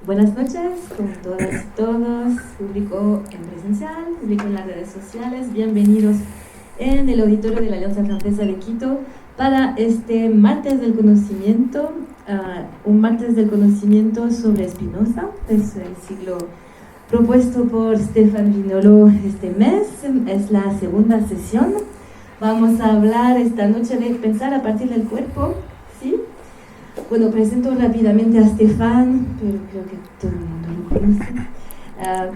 Buenas noches con todas y todos, público en presencial, público en las redes sociales. Bienvenidos en el auditorio de la Alianza Francesa de Quito para este martes del conocimiento, un martes del conocimiento sobre Spinoza. Es el siglo propuesto por Stefan Vinolo este mes, es la segunda sesión. Vamos a hablar esta noche de pensar a partir del cuerpo, ¿sí? Bueno, presento rápidamente a Stefan, pero creo que todo el mundo lo conoce.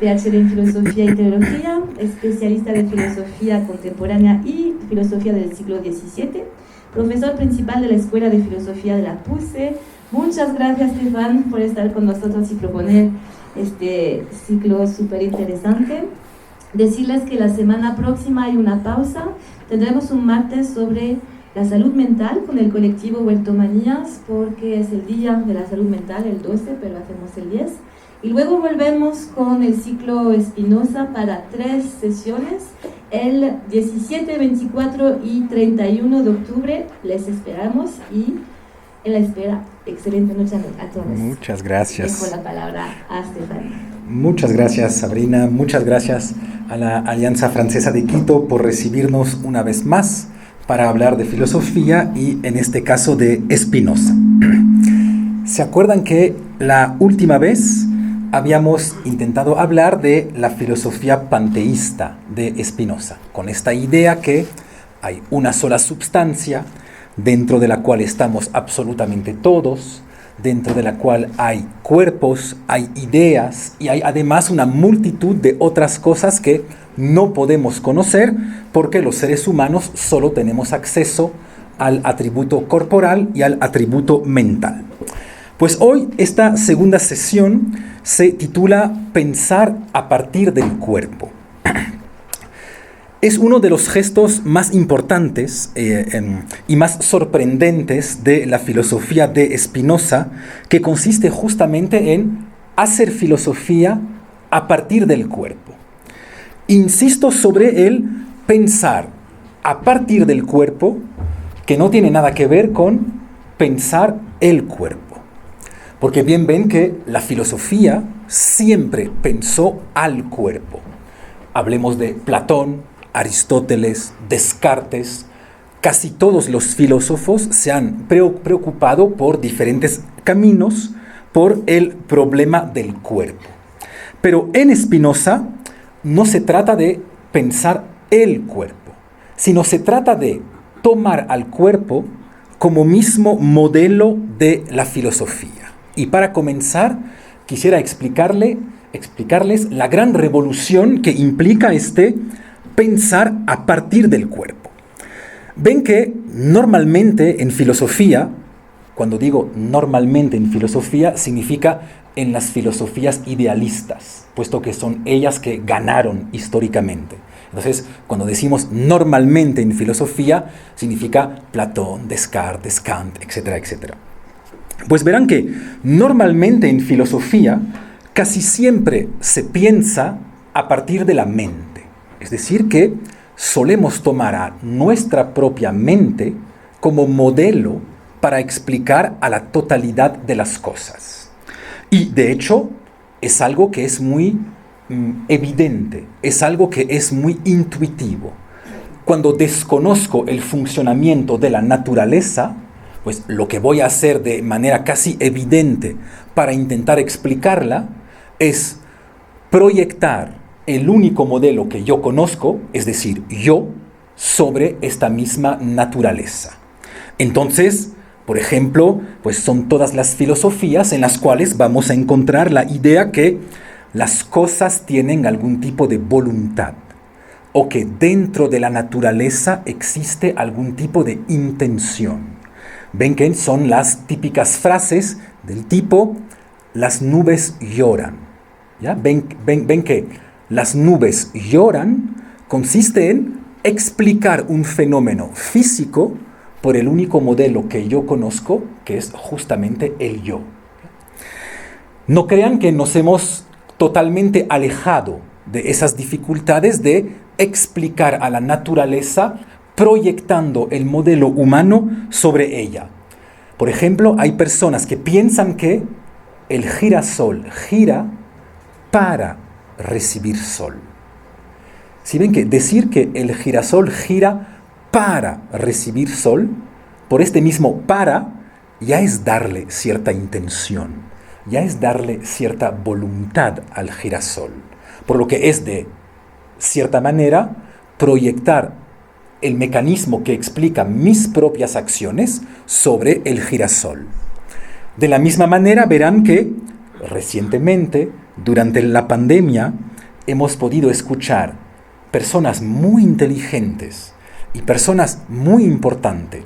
PhD en Filosofía y Teología, especialista de Filosofía Contemporánea y Filosofía del siglo XVII, profesor principal de la Escuela de Filosofía de la PUCE. Muchas gracias, Stefan, por estar con nosotros y proponer este ciclo súper interesante. Decirles que la semana próxima hay una pausa. Tendremos un martes sobre la salud mental con el colectivo Huertomanías, porque es el día de la salud mental, el 12, pero hacemos el 10. Y luego volvemos con el ciclo Spinoza para 3 sesiones, el 17, 24 y 31 de octubre. Les esperamos y en la espera, excelente noche a todos. Muchas gracias. Dejo la palabra a Stefan. Muchas gracias, Sabrina. Muchas gracias a la Alianza Francesa de Quito por recibirnos una vez más para hablar de filosofía y en este caso de Spinoza. ¿Se acuerdan que la última vez habíamos intentado hablar de la filosofía panteísta de Spinoza, con esta idea que hay una sola substancia dentro de la cual estamos absolutamente todos, dentro de la cual hay cuerpos, hay ideas y hay además una multitud de otras cosas que no podemos conocer porque los seres humanos solo tenemos acceso al atributo corporal y al atributo mental. Pues hoy esta segunda sesión se titula Pensar a partir del cuerpo. Es uno de los gestos más importantes y más sorprendentes de la filosofía de Spinoza, que consiste justamente en hacer filosofía a partir del cuerpo. Insisto sobre el pensar a partir del cuerpo, que no tiene nada que ver con pensar el cuerpo. Porque bien ven que la filosofía siempre pensó al cuerpo. Hablemos de Platón, Aristóteles, Descartes. Casi todos los filósofos se han preocupado por diferentes caminos por el problema del cuerpo. Pero en Spinoza no se trata de pensar el cuerpo, sino se trata de tomar al cuerpo como mismo modelo de la filosofía. Y para comenzar, quisiera explicarles la gran revolución que implica este pensar a partir del cuerpo. Ven que normalmente en filosofía, cuando digo normalmente en filosofía, significa en las filosofías idealistas, puesto que son ellas que ganaron históricamente. Entonces, cuando decimos normalmente en filosofía, significa Platón, Descartes, Kant, etcétera, etcétera. Pues verán que normalmente en filosofía casi siempre se piensa a partir de la mente. Es decir, que solemos tomar a nuestra propia mente como modelo para explicar a la totalidad de las cosas. Y de hecho, es algo que es muy evidente, es algo que es muy intuitivo. Cuando desconozco el funcionamiento de la naturaleza, pues lo que voy a hacer de manera casi evidente para intentar explicarla es proyectar el único modelo que yo conozco, es decir, yo, sobre esta misma naturaleza. Entonces, por ejemplo, pues son todas las filosofías en las cuales vamos a encontrar la idea que las cosas tienen algún tipo de voluntad o que dentro de la naturaleza existe algún tipo de intención. Ven que son las típicas frases del tipo, las nubes lloran. ¿Ya? Ven que las nubes lloran consiste en explicar un fenómeno físico por el único modelo que yo conozco, que es justamente el yo. No crean que nos hemos totalmente alejado de esas dificultades de explicar a la naturaleza proyectando el modelo humano sobre ella. Por ejemplo, hay personas que piensan que el girasol gira para recibir sol. Si ven que decir que el girasol gira para recibir sol, por este mismo para, ya es darle cierta intención, ya es darle cierta voluntad al girasol, por lo que es de cierta manera proyectar el mecanismo que explica mis propias acciones sobre el girasol. De la misma manera verán que recientemente, durante la pandemia, hemos podido escuchar personas muy inteligentes y personas muy importantes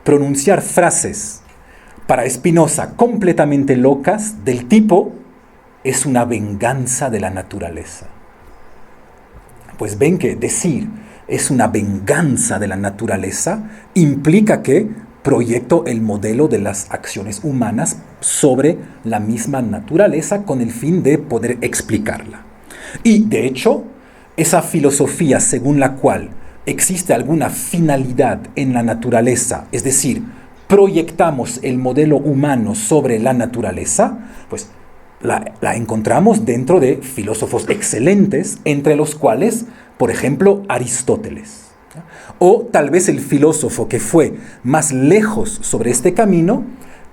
pronunciar frases para Spinoza completamente locas del tipo: es una venganza de la naturaleza. Pues ven que decir es una venganza de la naturaleza implica que proyecto el modelo de las acciones humanas sobre la misma naturaleza con el fin de poder explicarla. Y de hecho, esa filosofía según la cual existe alguna finalidad en la naturaleza, es decir, proyectamos el modelo humano sobre la naturaleza, pues la encontramos dentro de filósofos excelentes, entre los cuales, por ejemplo, Aristóteles. O tal vez el filósofo que fue más lejos sobre este camino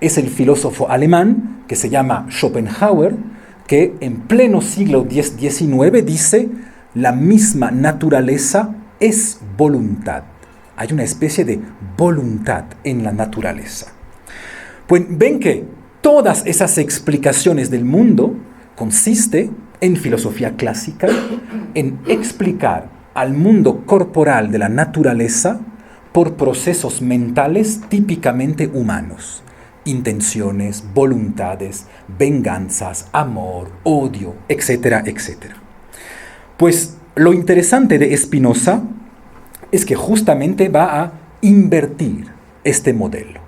es el filósofo alemán que se llama Schopenhauer, que en pleno siglo XIX dice: la misma naturaleza es voluntad. Hay una especie de voluntad en la naturaleza. Pues ven que todas esas explicaciones del mundo consiste en filosofía clásica, en explicar al mundo corporal de la naturaleza por procesos mentales típicamente humanos. Intenciones, voluntades, venganzas, amor, odio, etcétera, etcétera. Pues lo interesante de Spinoza es que justamente va a invertir este modelo.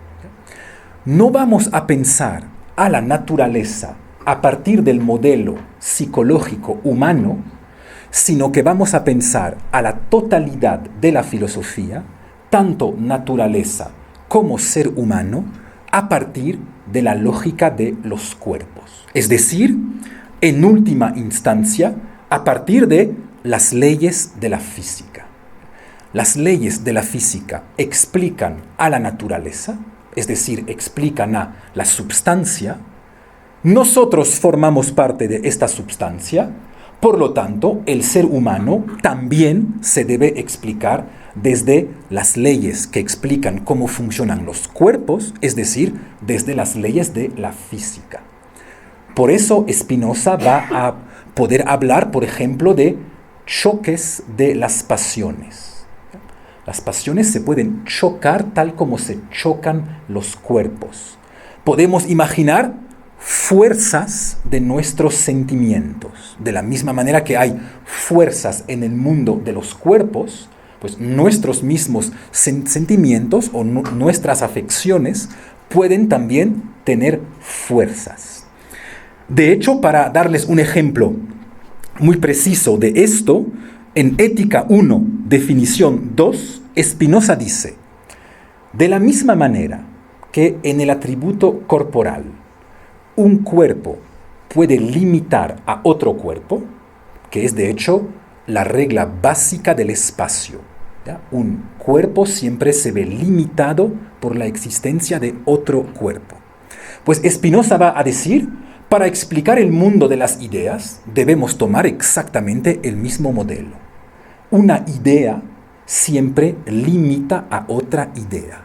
No vamos a pensar a la naturaleza a partir del modelo psicológico humano, sino que vamos a pensar a la totalidad de la filosofía, tanto naturaleza como ser humano, a partir de la lógica de los cuerpos. Es decir, en última instancia, a partir de las leyes de la física. Las leyes de la física explican a la naturaleza, es decir, explican a la substancia. Nosotros formamos parte de esta substancia, por lo tanto, el ser humano también se debe explicar desde las leyes que explican cómo funcionan los cuerpos, es decir, desde las leyes de la física. Por eso Spinoza va a poder hablar, por ejemplo, de choques de las pasiones. Las pasiones se pueden chocar tal como se chocan los cuerpos. Podemos imaginar fuerzas de nuestros sentimientos. De la misma manera que hay fuerzas en el mundo de los cuerpos, pues nuestros mismos sentimientos o nuestras afecciones pueden también tener fuerzas. De hecho, para darles un ejemplo muy preciso de esto, en Ética 1, definición 2, Spinoza dice: de la misma manera que en el atributo corporal un cuerpo puede limitar a otro cuerpo, que es de hecho la regla básica del espacio, ¿ya? Un cuerpo siempre se ve limitado por la existencia de otro cuerpo. Pues Spinoza va a decir: para explicar el mundo de las ideas debemos tomar exactamente el mismo modelo. Una idea siempre limita a otra idea.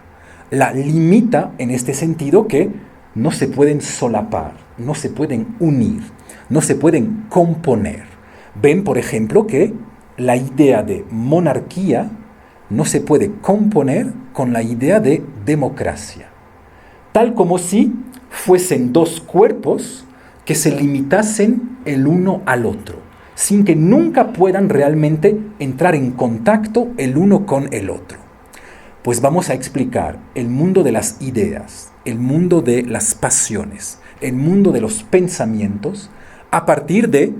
La limita en este sentido que no se pueden solapar, no se pueden unir, no se pueden componer. Ven, por ejemplo, que la idea de monarquía no se puede componer con la idea de democracia. Tal como si fuesen dos cuerpos que se limitasen el uno al otro, sin que nunca puedan realmente entrar en contacto el uno con el otro. Pues vamos a explicar el mundo de las ideas, el mundo de las pasiones, el mundo de los pensamientos, a partir de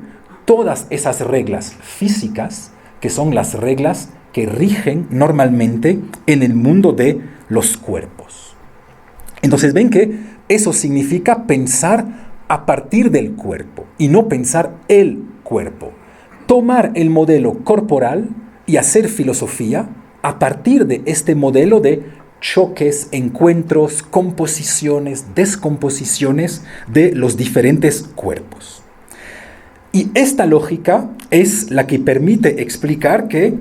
todas esas reglas físicas, que son las reglas que rigen normalmente en el mundo de los cuerpos. Entonces ven que eso significa pensar a partir del cuerpo y no pensar el cuerpo. Tomar el modelo corporal y hacer filosofía a partir de este modelo de choques, encuentros, composiciones, descomposiciones de los diferentes cuerpos. Y esta lógica es la que permite explicar que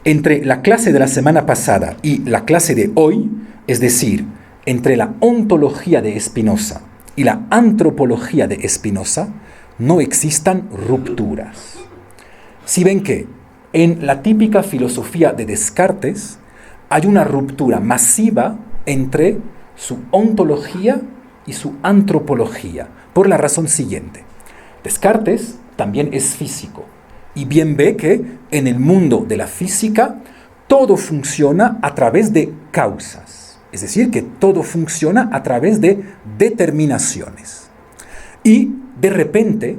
entre la clase de la semana pasada y la clase de hoy, es decir, entre la ontología de Spinoza y la antropología de Spinoza, no existan rupturas. Si ven que en la típica filosofía de Descartes hay una ruptura masiva entre su ontología y su antropología, por la razón siguiente. Descartes también es físico y bien ve que en el mundo de la física todo funciona a través de causas, es decir, que todo funciona a través de determinaciones. Y de repente,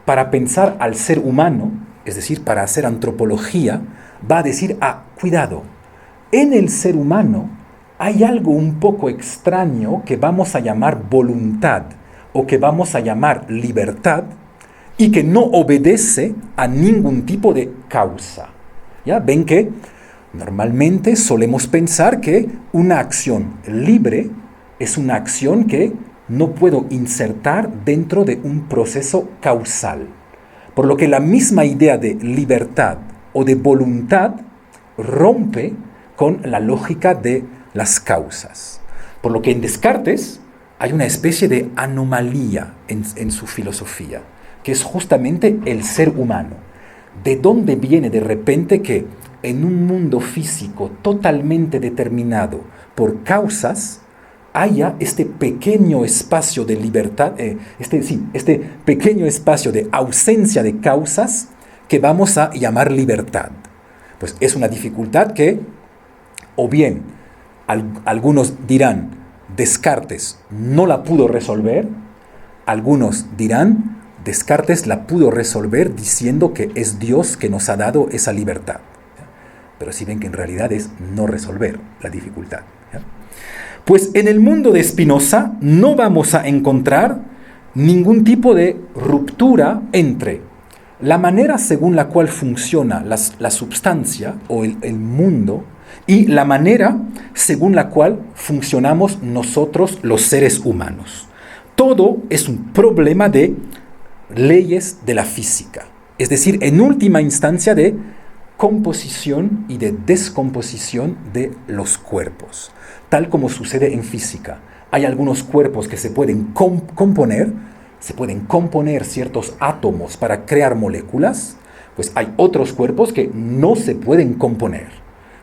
para pensar al ser humano, es decir, para hacer antropología, va a decir, cuidado, en el ser humano hay algo un poco extraño que vamos a llamar voluntad o que vamos a llamar libertad y que no obedece a ningún tipo de causa. ¿Ya? Ven que normalmente solemos pensar que una acción libre es una acción que no puedo insertar dentro de un proceso causal. Por lo que la misma idea de libertad o de voluntad rompe con la lógica de las causas. Por lo que en Descartes hay una especie de anomalía en su filosofía, que es justamente el ser humano. ¿De dónde viene de repente que en un mundo físico totalmente determinado por causas haya este pequeño espacio de libertad, este pequeño espacio de ausencia de causas que vamos a llamar libertad? Pues es una dificultad que, o bien algunos dirán, Descartes no la pudo resolver, algunos dirán, Descartes la pudo resolver diciendo que es Dios que nos ha dado esa libertad. Pero si ven que en realidad es no resolver la dificultad. Pues en el mundo de Spinoza no vamos a encontrar ningún tipo de ruptura entre la manera según la cual funciona la substancia o el mundo y la manera según la cual funcionamos nosotros los seres humanos. Todo es un problema de leyes de la física, es decir, en última instancia de composición y de descomposición de los cuerpos, tal como sucede en física. Hay algunos cuerpos que se pueden componer ciertos átomos para crear moléculas, pues hay otros cuerpos que no se pueden componer.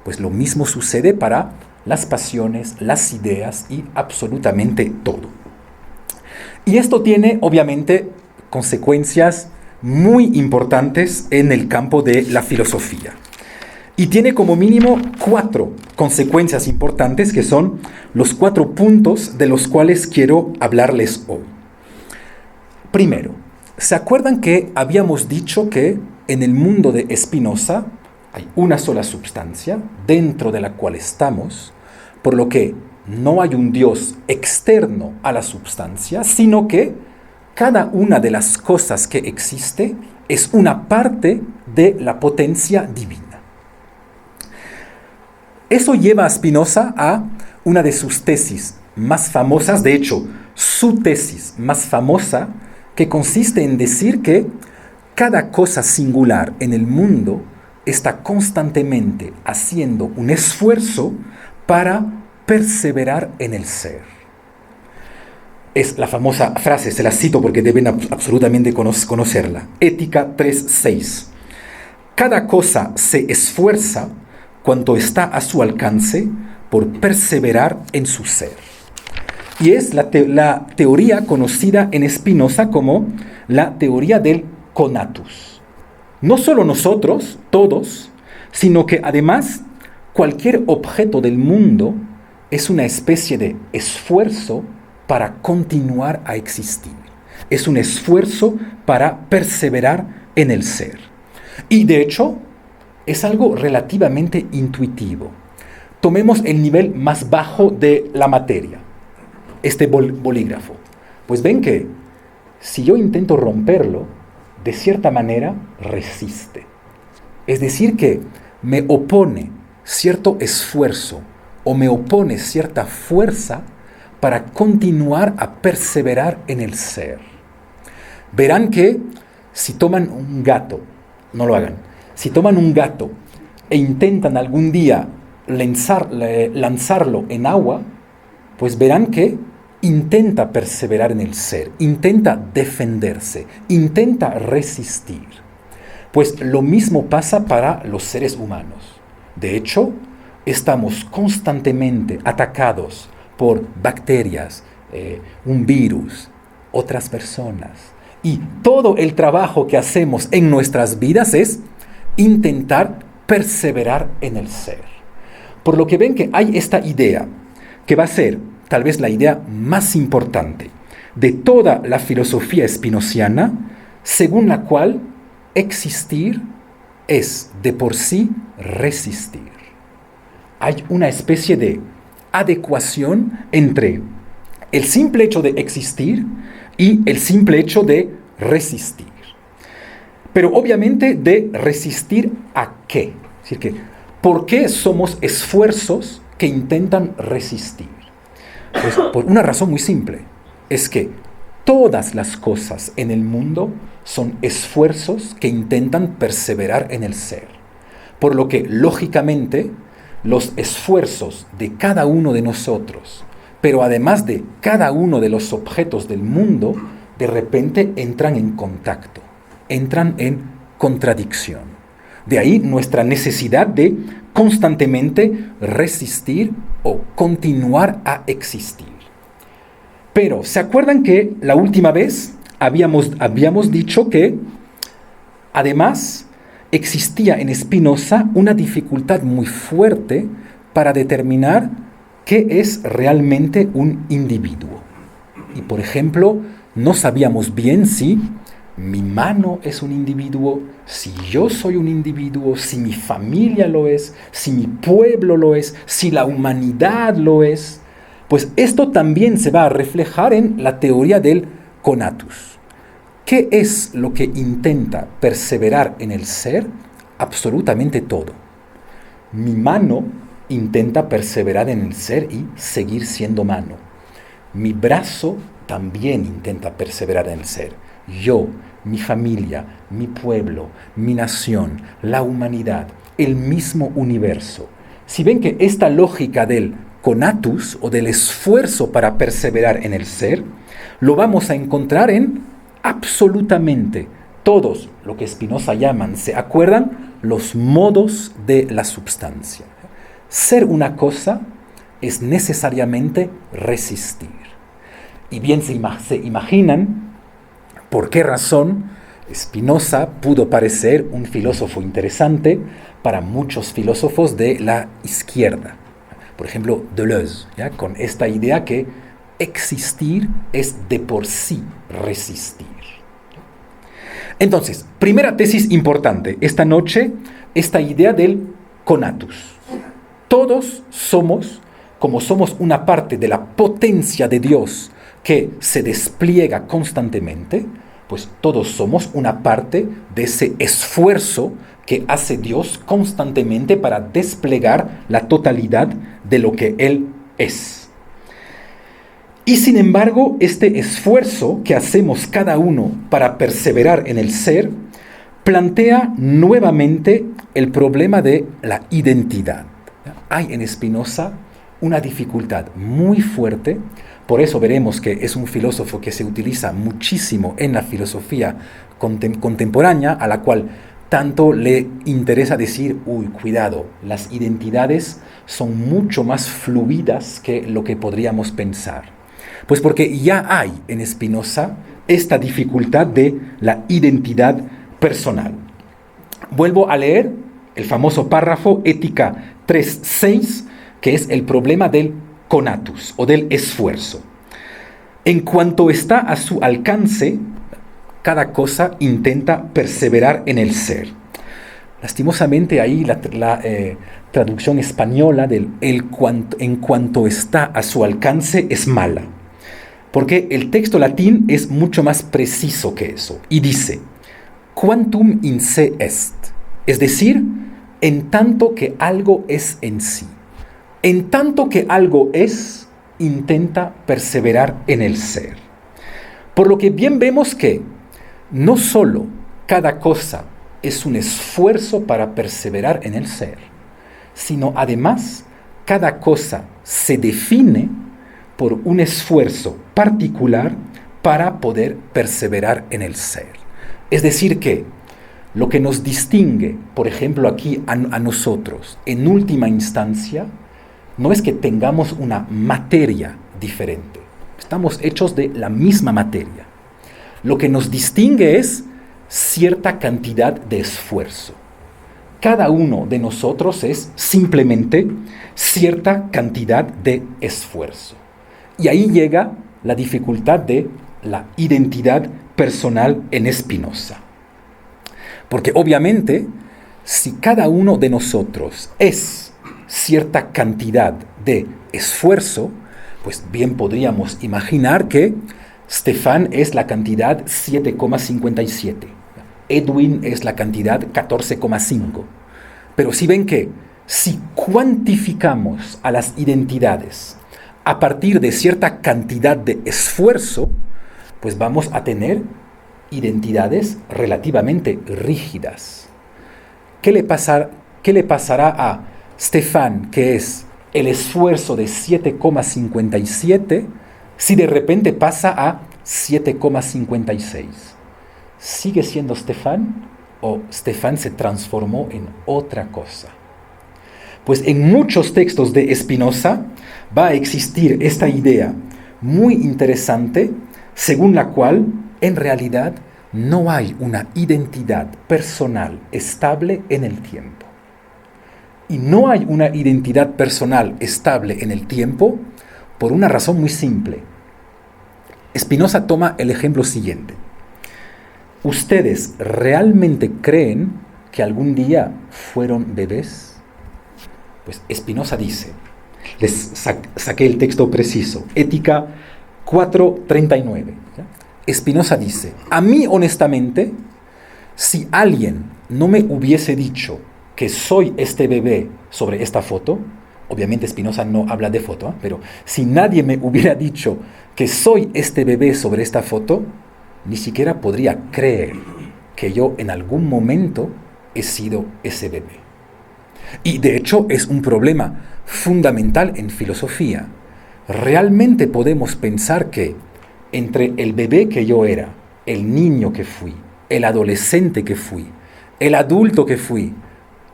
Pues lo mismo sucede para las pasiones, las ideas y absolutamente todo. Y esto tiene, obviamente, consecuencias muy importantes en el campo de la filosofía. Y tiene como mínimo 4 consecuencias importantes que son los 4 puntos de los cuales quiero hablarles hoy. Primero, ¿se acuerdan que habíamos dicho que en el mundo de Spinoza hay una sola substancia dentro de la cual estamos, por lo que no hay un Dios externo a la substancia, sino que cada una de las cosas que existe es una parte de la potencia divina? Eso lleva a Spinoza a una de sus tesis más famosas, de hecho, su tesis más famosa, que consiste en decir que cada cosa singular en el mundo está constantemente haciendo un esfuerzo para perseverar en el ser. Es la famosa frase, se la cito porque deben absolutamente conocerla. Ética 3.6. Cada cosa se esfuerza cuanto está a su alcance por perseverar en su ser. Y es la teoría conocida en Spinoza como la teoría del conatus. No solo nosotros, todos, sino que además cualquier objeto del mundo es una especie de esfuerzo para continuar a existir. Es un esfuerzo para perseverar en el ser. Y de hecho, es algo relativamente intuitivo. Tomemos el nivel más bajo de la materia, este bolígrafo. Pues ven que si yo intento romperlo, de cierta manera resiste. Es decir, que me opone cierto esfuerzo o me opone cierta fuerza para continuar a perseverar en el ser. Verán que si toman un gato, no lo hagan, si toman un gato e intentan algún día lanzarlo en agua, pues verán que intenta perseverar en el ser, intenta defenderse, intenta resistir. Pues lo mismo pasa para los seres humanos. De hecho, estamos constantemente atacados por bacterias, un virus, otras personas. Y todo el trabajo que hacemos en nuestras vidas es intentar perseverar en el ser. Por lo que ven que hay esta idea, que va a ser tal vez la idea más importante de toda la filosofía espinociana, según la cual existir es de por sí resistir. Hay una especie de adecuación entre el simple hecho de existir y el simple hecho de resistir. Pero obviamente de resistir ¿a qué? Es decir, que ¿por qué somos esfuerzos que intentan resistir? Pues por una razón muy simple. Es que todas las cosas en el mundo son esfuerzos que intentan perseverar en el ser. Por lo que, lógicamente, los esfuerzos de cada uno de nosotros, pero además de cada uno de los objetos del mundo, de repente entran en contacto, entran en contradicción. De ahí nuestra necesidad de constantemente resistir o continuar a existir. Pero, ¿se acuerdan que la última vez habíamos dicho que, además, existía en Spinoza una dificultad muy fuerte para determinar qué es realmente un individuo? Y, por ejemplo, no sabíamos bien si mi mano es un individuo, si yo soy un individuo, si mi familia lo es, si mi pueblo lo es, si la humanidad lo es. Pues esto también se va a reflejar en la teoría del conatus. ¿Qué es lo que intenta perseverar en el ser? Absolutamente todo. Mi mano intenta perseverar en el ser y seguir siendo mano. Mi brazo también intenta perseverar en el ser. Yo, mi familia, mi pueblo, mi nación, la humanidad, el mismo universo. Si ven que esta lógica del conatus o del esfuerzo para perseverar en el ser, lo vamos a encontrar en absolutamente todos lo que Spinoza llaman, ¿se acuerdan? Los modos de la substancia. Ser una cosa es necesariamente resistir. Y bien se imaginan por qué razón Spinoza pudo parecer un filósofo interesante para muchos filósofos de la izquierda. Por ejemplo, Deleuze, ¿ya? Con esta idea que existir es de por sí resistir. Entonces, primera tesis importante esta noche, esta idea del conatus. Todos somos, como somos una parte de la potencia de Dios que se despliega constantemente, pues todos somos una parte de ese esfuerzo que hace Dios constantemente para desplegar la totalidad de lo que Él es. Y sin embargo, este esfuerzo que hacemos cada uno para perseverar en el ser, plantea nuevamente el problema de la identidad. Hay en Spinoza una dificultad muy fuerte, por eso veremos que es un filósofo que se utiliza muchísimo en la filosofía contemporánea, a la cual tanto le interesa decir, cuidado, las identidades son mucho más fluidas que lo que podríamos pensar. Pues porque ya hay en Spinoza esta dificultad de la identidad personal. Vuelvo a leer el famoso párrafo Ética 3.6, que es el problema del conatus o del esfuerzo. En cuanto está a su alcance, cada cosa intenta perseverar en el ser. Lastimosamente ahí la traducción española del en cuanto está a su alcance es mala. Porque el texto latín es mucho más preciso que eso y dice, quantum in se est, es decir, en tanto que algo es en sí. En tanto que algo es, intenta perseverar en el ser. Por lo que bien vemos que no solo cada cosa es un esfuerzo para perseverar en el ser, sino además cada cosa se define por un esfuerzo particular para poder perseverar en el ser. Es decir que lo que nos distingue, por ejemplo aquí a nosotros, en última instancia, no es que tengamos una materia diferente. Estamos hechos de la misma materia. Lo que nos distingue es cierta cantidad de esfuerzo. Cada uno de nosotros es simplemente cierta cantidad de esfuerzo. Y ahí llega la dificultad de la identidad personal en Spinoza. Porque obviamente, si cada uno de nosotros es cierta cantidad de esfuerzo, pues bien podríamos imaginar que Stefan es la cantidad 7,57. Edwin es la cantidad 14,5. Pero si ven que si cuantificamos a las identidades a partir de cierta cantidad de esfuerzo, pues vamos a tener identidades relativamente rígidas. ¿Qué le pasará a Stefan, que es el esfuerzo de 7,57, si de repente pasa a 7,56? ¿Sigue siendo Stefan o Stefan se transformó en otra cosa? Pues en muchos textos de Spinoza va a existir esta idea muy interesante, según la cual en realidad no hay una identidad personal estable en el tiempo. Y no hay una identidad personal estable en el tiempo por una razón muy simple. Spinoza toma el ejemplo siguiente. ¿Ustedes realmente creen que algún día fueron bebés? Pues Spinoza dice, les saqué el texto preciso, Ética 4:39. Spinoza dice, a mí honestamente, si alguien no me hubiese dicho que soy este bebé sobre esta foto, obviamente Spinoza no habla de foto, pero si nadie me hubiera dicho que soy este bebé sobre esta foto, ni siquiera podría creer que yo en algún momento he sido ese bebé. Y de hecho es un problema fundamental en filosofía. ¿Realmente podemos pensar que entre el bebé que yo era, el niño que fui, el adolescente que fui, el adulto que fui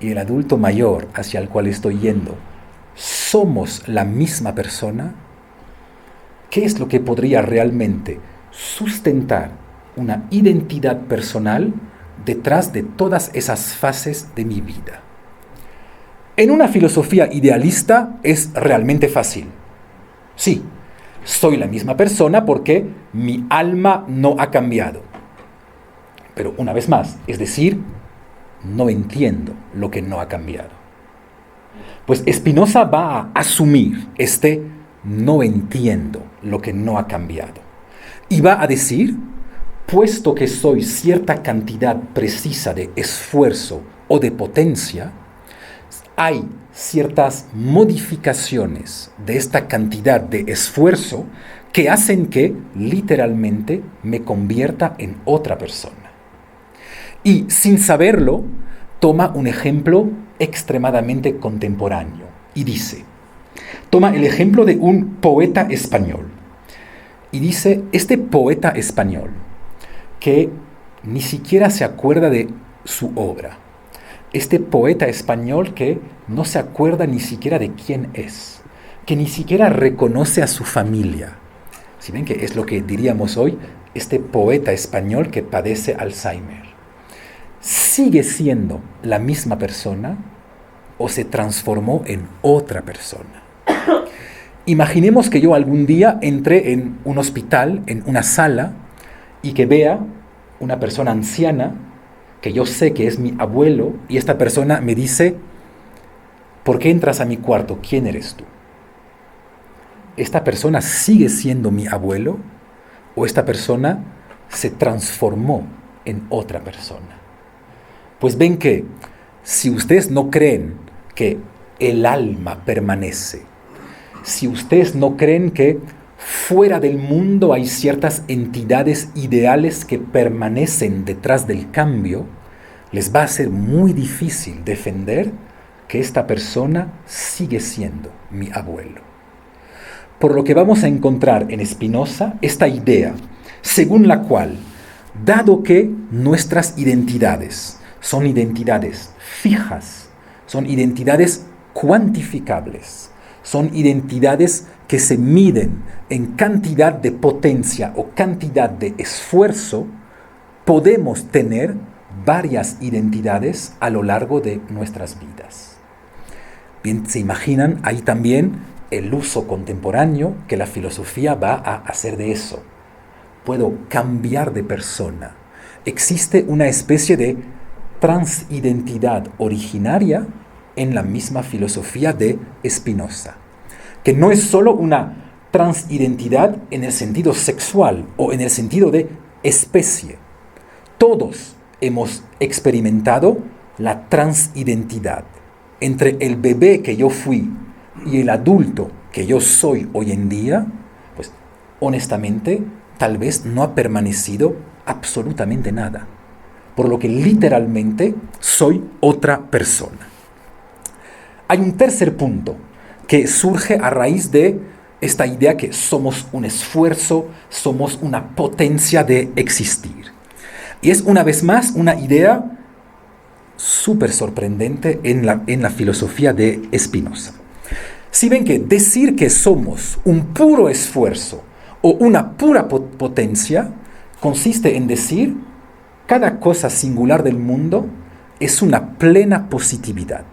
y el adulto mayor hacia el cual estoy yendo, somos la misma persona? ¿Qué es lo que podría realmente sustentar una identidad personal detrás de todas esas fases de mi vida? En una filosofía idealista es realmente fácil. Sí, soy la misma persona porque mi alma no ha cambiado. Pero una vez más, es decir, no entiendo lo que no ha cambiado. Pues Spinoza va a asumir no entiendo lo que no ha cambiado. Y va a decir, puesto que soy cierta cantidad precisa de esfuerzo o de potencia, hay ciertas modificaciones de esta cantidad de esfuerzo que hacen que literalmente me convierta en otra persona. Y sin saberlo, toma un ejemplo extremadamente contemporáneo y dice, toma el ejemplo de un poeta español y dice, este poeta español que ni siquiera se acuerda de su obra, este poeta español que no se acuerda ni siquiera de quién es, que ni siquiera reconoce a su familia. Si ven que es lo que diríamos hoy, este poeta español que padece Alzheimer, ¿sigue siendo la misma persona o se transformó en otra persona? Imaginemos que yo algún día entre en un hospital, en una sala, y que vea una persona anciana que yo sé que es mi abuelo, y esta persona me dice, ¿por qué entras a mi cuarto? ¿Quién eres tú? ¿esta persona sigue siendo mi abuelo o esta persona se transformó en otra persona? Pues ven que si ustedes no creen que el alma permanece, si ustedes no creen que fuera del mundo hay ciertas entidades ideales que permanecen detrás del cambio, les va a ser muy difícil defender que esta persona sigue siendo mi abuelo. Por lo que vamos a encontrar en Spinoza esta idea, según la cual, dado que nuestras identidades son identidades fijas, son identidades cuantificables, son identidades que se miden en cantidad de potencia o cantidad de esfuerzo, podemos tener varias identidades a lo largo de nuestras vidas. Bien, se imaginan ahí también el uso contemporáneo que la filosofía va a hacer de eso. Puedo cambiar de persona. Existe una especie de transidentidad originaria en la misma filosofía de Spinoza, que no es solo una transidentidad en el sentido sexual o en el sentido de especie. Todos hemos experimentado la transidentidad entre el bebé que yo fui y el adulto que yo soy hoy en día. Pues honestamente tal vez no ha permanecido absolutamente nada, por lo que literalmente soy otra persona. Hay un tercer punto que surge a raíz de esta idea que somos un esfuerzo, somos una potencia de existir. Y es una vez más una idea súper sorprendente en la filosofía de Spinoza. Si ven que decir que somos un puro esfuerzo o una pura potencia consiste en decir cada cosa singular del mundo es una plena positividad.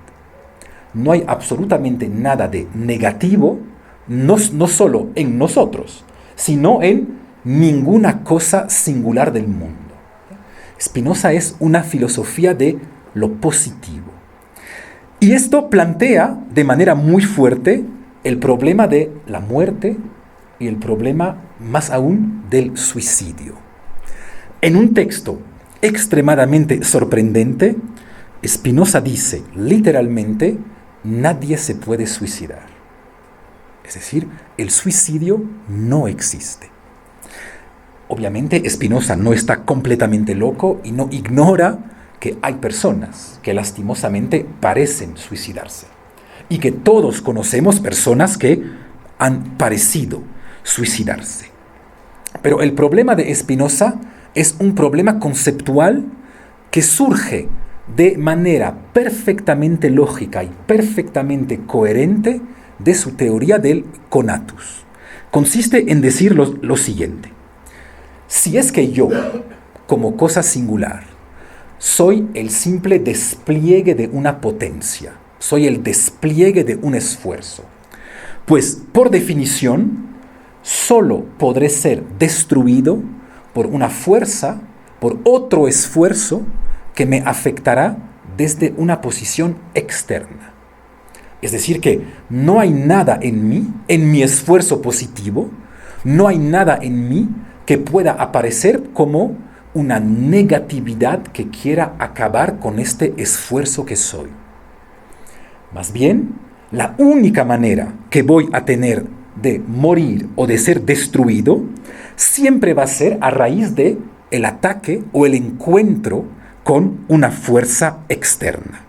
No hay absolutamente nada de negativo, no solo en nosotros, sino en ninguna cosa singular del mundo. Spinoza es una filosofía de lo positivo. Y esto plantea de manera muy fuerte el problema de la muerte y el problema más aún del suicidio. En un texto extremadamente sorprendente, Spinoza dice literalmente: nadie se puede suicidar. Es decir, el suicidio no existe. Obviamente Spinoza no está completamente loco y no ignora que hay personas que lastimosamente parecen suicidarse y que todos conocemos personas que han parecido suicidarse. Pero el problema de Spinoza es un problema conceptual que surge de manera perfectamente lógica y perfectamente coherente de su teoría del conatus. Consiste en decir lo siguiente: si es que yo, como cosa singular, soy el simple despliegue de una potencia, soy el despliegue de un esfuerzo, pues por definición solo podré ser destruido por una fuerza, por otro esfuerzo que me afectará desde una posición externa. Es decir, que no hay nada en mí, en mi esfuerzo positivo, no hay nada en mí que pueda aparecer como una negatividad que quiera acabar con este esfuerzo que soy. Más bien, la única manera que voy a tener de morir o de ser destruido siempre va a ser a raíz de el ataque o el encuentro con una fuerza externa.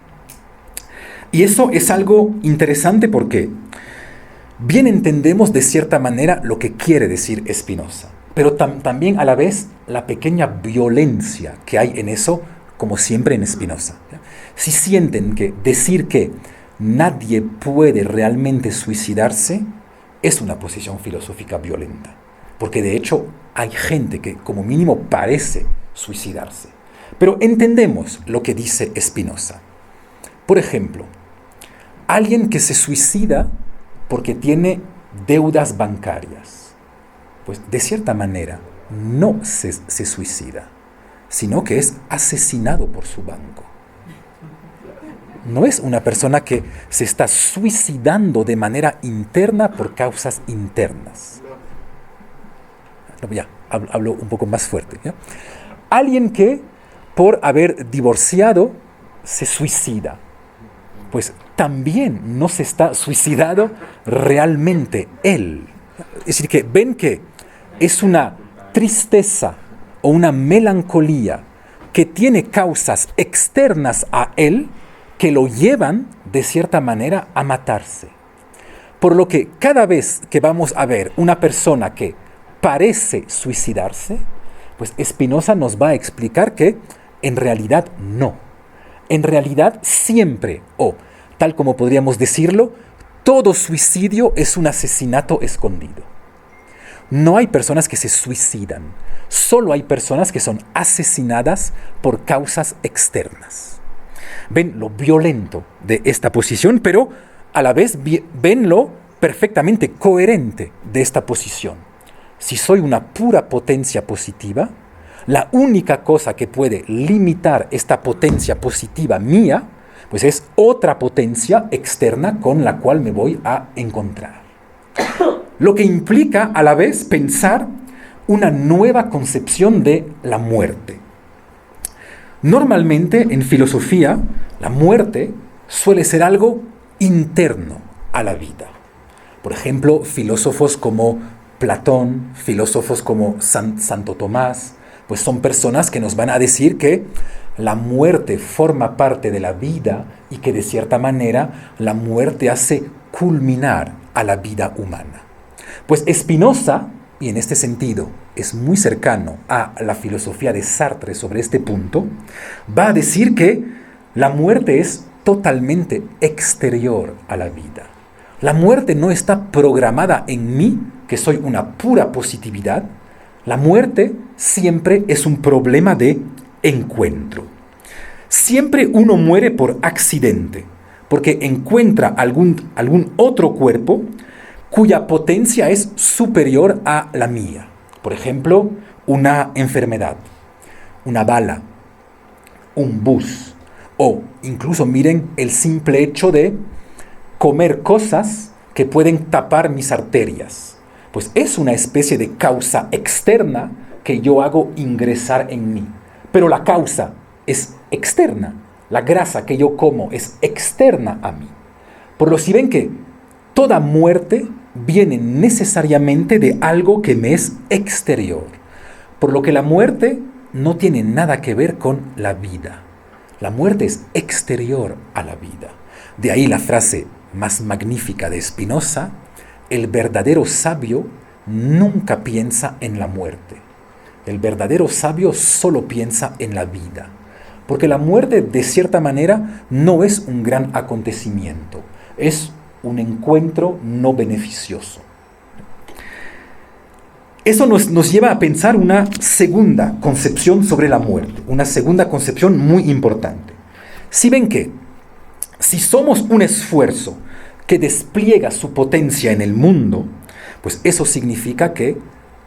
Y eso es algo interesante porque bien entendemos de cierta manera lo que quiere decir Spinoza, pero también a la vez la pequeña violencia que hay en eso, como siempre en Spinoza. Si sienten que decir que nadie puede realmente suicidarse es una posición filosófica violenta, porque de hecho hay gente que como mínimo parece suicidarse. Pero entendemos lo que dice Spinoza. Por ejemplo, alguien que se suicida porque tiene deudas bancarias, pues de cierta manera no se suicida, sino que es asesinado por su banco. no es una persona que se está suicidando de manera interna por causas internas. No, ya, hablo un poco más fuerte, ¿ya? Alguien que por haber divorciado se suicida, pues también no se está suicidado realmente él. Es decir, que ven que es una tristeza o una melancolía que tiene causas externas a él que lo llevan de cierta manera a matarse. Por lo que cada vez que vamos a ver una persona que parece suicidarse, pues Spinoza nos va a explicar que en realidad no. En realidad siempre, o tal como podríamos decirlo, todo suicidio es un asesinato escondido. No hay personas que se suicidan, solo hay personas que son asesinadas por causas externas. Ven lo violento de esta posición, pero a la vez ven lo perfectamente coherente de esta posición. Si soy una pura potencia positiva, la única cosa que puede limitar esta potencia positiva mía, pues es otra potencia externa con la cual me voy a encontrar. Lo que implica a la vez pensar una nueva concepción de la muerte. Normalmente en filosofía, la muerte suele ser algo interno a la vida. Por ejemplo, filósofos como Platón, filósofos como Santo Tomás, pues son personas que nos van a decir que la muerte forma parte de la vida y que de cierta manera la muerte hace culminar a la vida humana. Pues Spinoza, y en este sentido es muy cercano a la filosofía de Sartre sobre este punto, va a decir que la muerte es totalmente exterior a la vida. La muerte no está programada en mí, que soy una pura positividad. La muerte siempre es un problema de encuentro. Siempre uno muere por accidente, porque encuentra algún otro cuerpo cuya potencia es superior a la mía. Por ejemplo, una enfermedad, una bala, un bus, o incluso miren el simple hecho de comer cosas que pueden tapar mis arterias. Pues es una especie de causa externa que yo hago ingresar en mí. Pero la causa es externa. La grasa que yo como es externa a mí. Por lo si ven que toda muerte viene necesariamente de algo que me es exterior. Por lo que la muerte no tiene nada que ver con la vida. La muerte es exterior a la vida. De ahí la frase más magnífica de Spinoza: el verdadero sabio nunca piensa en la muerte. El verdadero sabio solo piensa en la vida. Porque la muerte, de cierta manera, no es un gran acontecimiento. Es un encuentro no beneficioso. Eso nos lleva a pensar una segunda concepción sobre la muerte. Una segunda concepción muy importante. Si ven que, si somos un esfuerzo que despliega su potencia en el mundo, pues eso significa que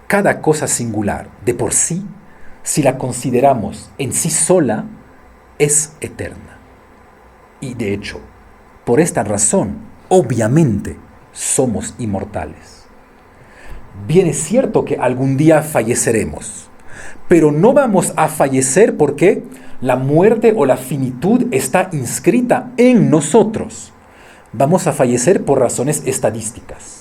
cada cosa singular de por sí, si la consideramos en sí sola, es eterna. Y de hecho, por esta razón, obviamente, somos inmortales. Bien es cierto que algún día falleceremos, pero no vamos a fallecer porque la muerte o la finitud está inscrita en nosotros. Vamos a fallecer por razones estadísticas.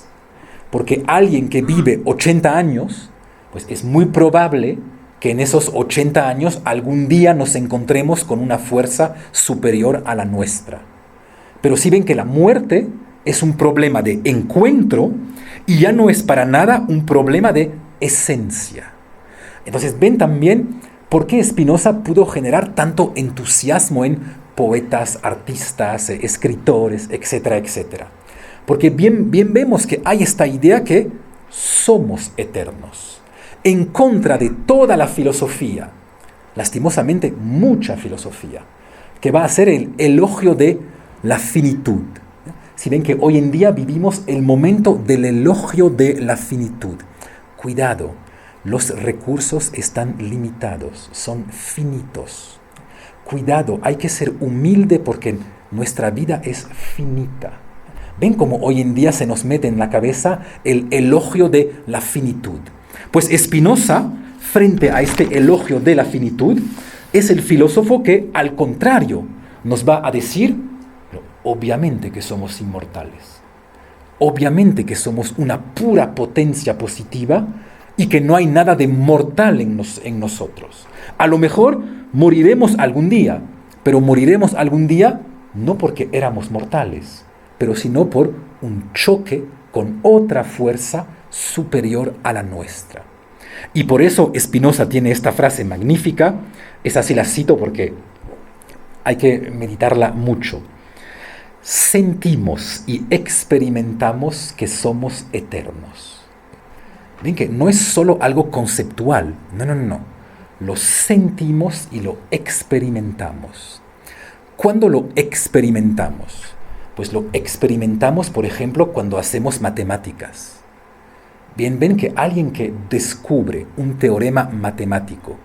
Porque alguien que vive 80 años, pues es muy probable que en esos 80 años algún día nos encontremos con una fuerza superior a la nuestra. Pero si ven que la muerte es un problema de encuentro y ya no es para nada un problema de esencia. Entonces ven también por qué Spinoza pudo generar tanto entusiasmo en poetas, artistas, escritores, etcétera, etcétera. Porque bien vemos que hay esta idea que somos eternos. En contra de toda la filosofía, lastimosamente mucha filosofía, que va a ser el elogio de la finitud. Si ven que hoy en día vivimos el momento del elogio de la finitud. Cuidado, los recursos están limitados, son finitos. Cuidado, hay que ser humilde porque nuestra vida es finita. ¿Ven cómo hoy en día se nos mete en la cabeza el elogio de la finitud? Pues Spinoza, frente a este elogio de la finitud, es el filósofo que, al contrario, nos va a decir, obviamente que somos inmortales, obviamente que somos una pura potencia positiva y que no hay nada de mortal en nosotros. A lo mejor moriremos algún día, pero moriremos algún día no porque éramos mortales, pero sino por un choque con otra fuerza superior a la nuestra. Y por eso Spinoza tiene esta frase magnífica, esa sí la cito porque hay que meditarla mucho. Sentimos y experimentamos que somos eternos. Ven que no es solo algo conceptual, no. Lo sentimos y lo experimentamos. ¿Cuándo lo experimentamos? Pues lo experimentamos, por ejemplo, cuando hacemos matemáticas. Bien, ven que alguien que descubre un teorema matemático,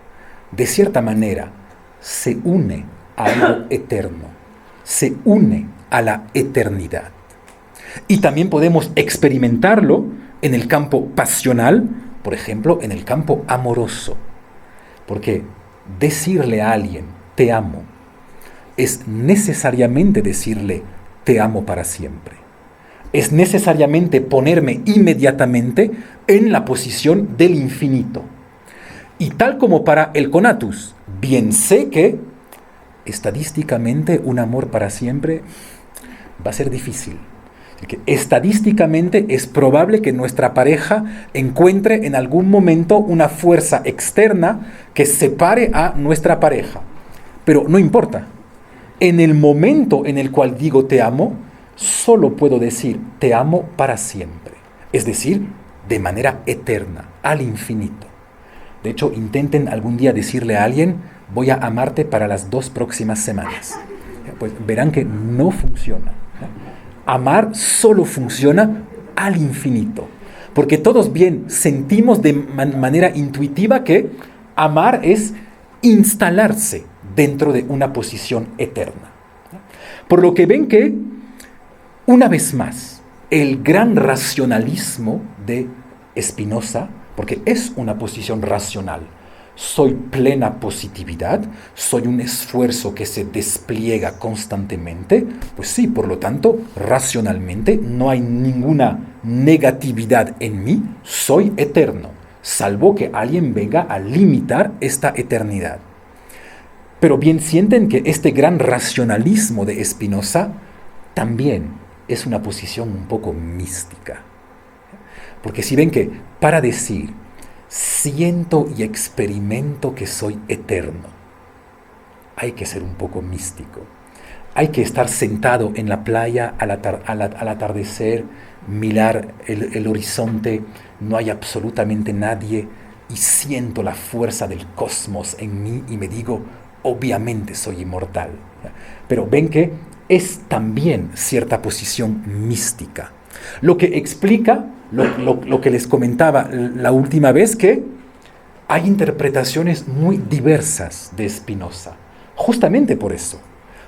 de cierta manera, se une a algo eterno, se une a la eternidad. Y también podemos experimentarlo en el campo pasional, por ejemplo, en el campo amoroso. Porque decirle a alguien, te amo, es necesariamente decirle, te amo para siempre. Es necesariamente ponerme inmediatamente en la posición del infinito. Y tal como para el conatus, bien sé que estadísticamente un amor para siempre va a ser difícil. Que estadísticamente es probable que nuestra pareja encuentre en algún momento una fuerza externa que separe a nuestra pareja. Pero no importa. En el momento en el cual digo te amo, solo puedo decir te amo para siempre. Es decir, de manera eterna, al infinito. De hecho, intenten algún día decirle a alguien, voy a amarte para las 2 próximas semanas. Pues verán que no funciona. Amar solo funciona al infinito. Porque todos bien sentimos de manera intuitiva que amar es instalarse dentro de una posición eterna. Por lo que ven que, una vez más, el gran racionalismo de Spinoza, porque es una posición racional, soy plena positividad, soy un esfuerzo que se despliega constantemente, pues sí, por lo tanto, racionalmente no hay ninguna negatividad en mí, soy eterno, salvo que alguien venga a limitar esta eternidad. Pero bien sienten que este gran racionalismo de Spinoza también es una posición un poco mística. Porque si ven que para decir siento y experimento que soy eterno, hay que ser un poco místico. Hay que estar sentado en la playa al atardecer, mirar el horizonte, no hay absolutamente nadie y siento la fuerza del cosmos en mí y me digo, obviamente soy inmortal. Pero ven que es también cierta posición mística. Lo que explica lo que les comentaba la última vez, que hay interpretaciones muy diversas de Spinoza. Justamente por eso.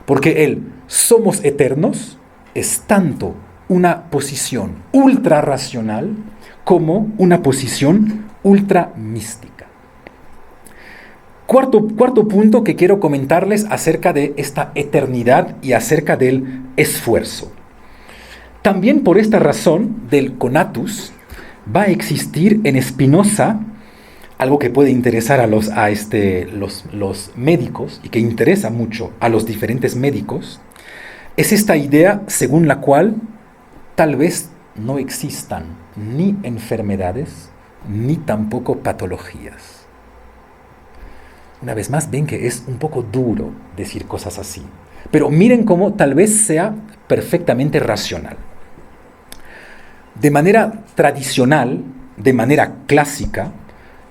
Porque el somos eternos es tanto una posición ultra racional como una posición ultra mística. Cuarto punto que quiero comentarles acerca de esta eternidad y acerca del esfuerzo. También por esta razón del conatus va a existir en Spinoza algo que puede interesar a los médicos y que interesa mucho a los diferentes médicos, es esta idea según la cual tal vez no existan ni enfermedades ni tampoco patologías. Una vez más, ven que es un poco duro decir cosas así, pero miren cómo tal vez sea perfectamente racional. De manera tradicional, de manera clásica,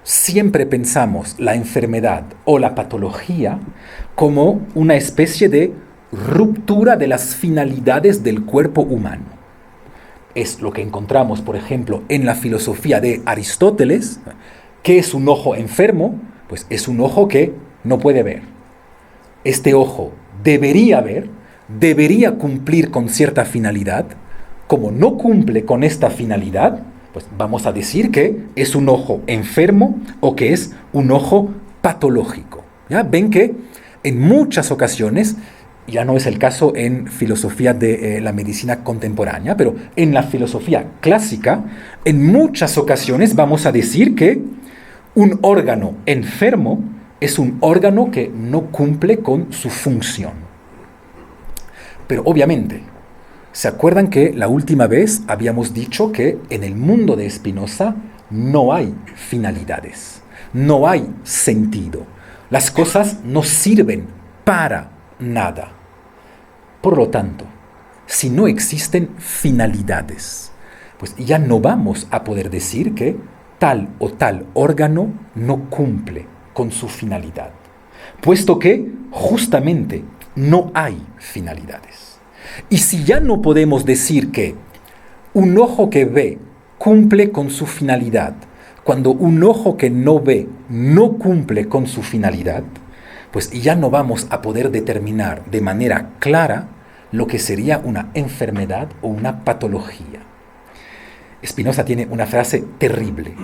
siempre pensamos la enfermedad o la patología como una especie de ruptura de las finalidades del cuerpo humano. Es lo que encontramos, por ejemplo, en la filosofía de Aristóteles. ¿Qué es un ojo enfermo? Pues es un ojo que no puede ver. Este ojo debería ver, debería cumplir con cierta finalidad. Como no cumple con esta finalidad, pues vamos a decir que es un ojo enfermo o que es un ojo patológico. ¿Ya? Ven que en muchas ocasiones, ya no es el caso en filosofía de la medicina contemporánea, pero en la filosofía clásica, en muchas ocasiones vamos a decir que un órgano enfermo es un órgano que no cumple con su función. Pero obviamente, ¿se acuerdan que la última vez habíamos dicho que en el mundo de Spinoza no hay finalidades, no hay sentido? Las cosas no sirven para nada. Por lo tanto, si no existen finalidades, pues ya no vamos a poder decir que tal o tal órgano no cumple con su finalidad, puesto que justamente no hay finalidades. Y si ya no podemos decir que un ojo que ve cumple con su finalidad, cuando un ojo que no ve no cumple con su finalidad, pues ya no vamos a poder determinar de manera clara lo que sería una enfermedad o una patología. Spinoza tiene una frase terrible.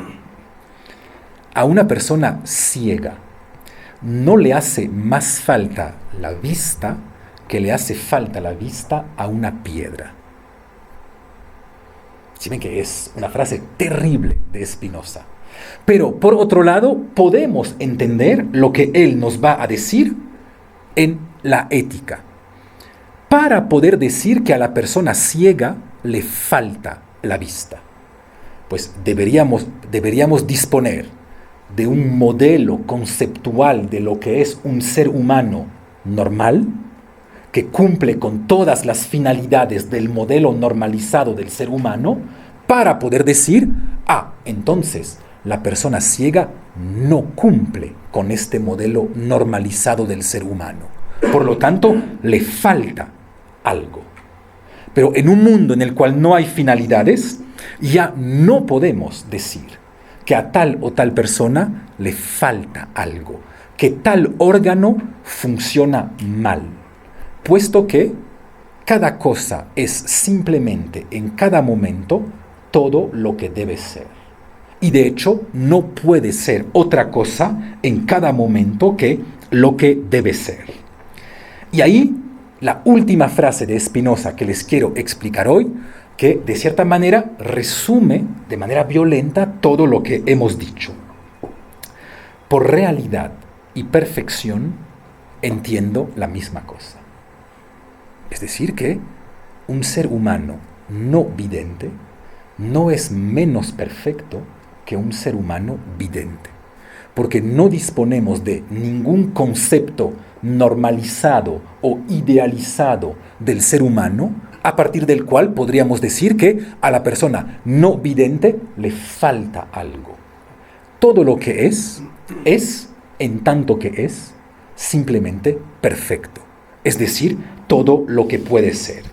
A una persona ciega no le hace más falta la vista que le hace falta la vista a una piedra. Si ven que es una frase terrible de Spinoza. Pero por otro lado, podemos entender lo que él nos va a decir en la ética. Para poder decir que a la persona ciega le falta la vista, pues deberíamos disponer de un modelo conceptual de lo que es un ser humano normal, que cumple con todas las finalidades del modelo normalizado del ser humano, para poder decir, entonces la persona ciega no cumple con este modelo normalizado del ser humano. Por lo tanto, le falta algo. Pero en un mundo en el cual no hay finalidades, ya no podemos decir que a tal o tal persona le falta algo, que tal órgano funciona mal, puesto que cada cosa es simplemente en cada momento todo lo que debe ser. Y de hecho no puede ser otra cosa en cada momento que lo que debe ser. Y ahí la última frase de Spinoza que les quiero explicar hoy, que de cierta manera resume de manera violenta todo lo que hemos dicho. Por realidad y perfección entiendo la misma cosa. Es decir, que un ser humano no vidente no es menos perfecto que un ser humano vidente, porque no disponemos de ningún concepto normalizado o idealizado del ser humano a partir del cual podríamos decir que a la persona no vidente le falta algo. Todo lo que es en tanto que es simplemente perfecto, es decir, todo lo que puede ser.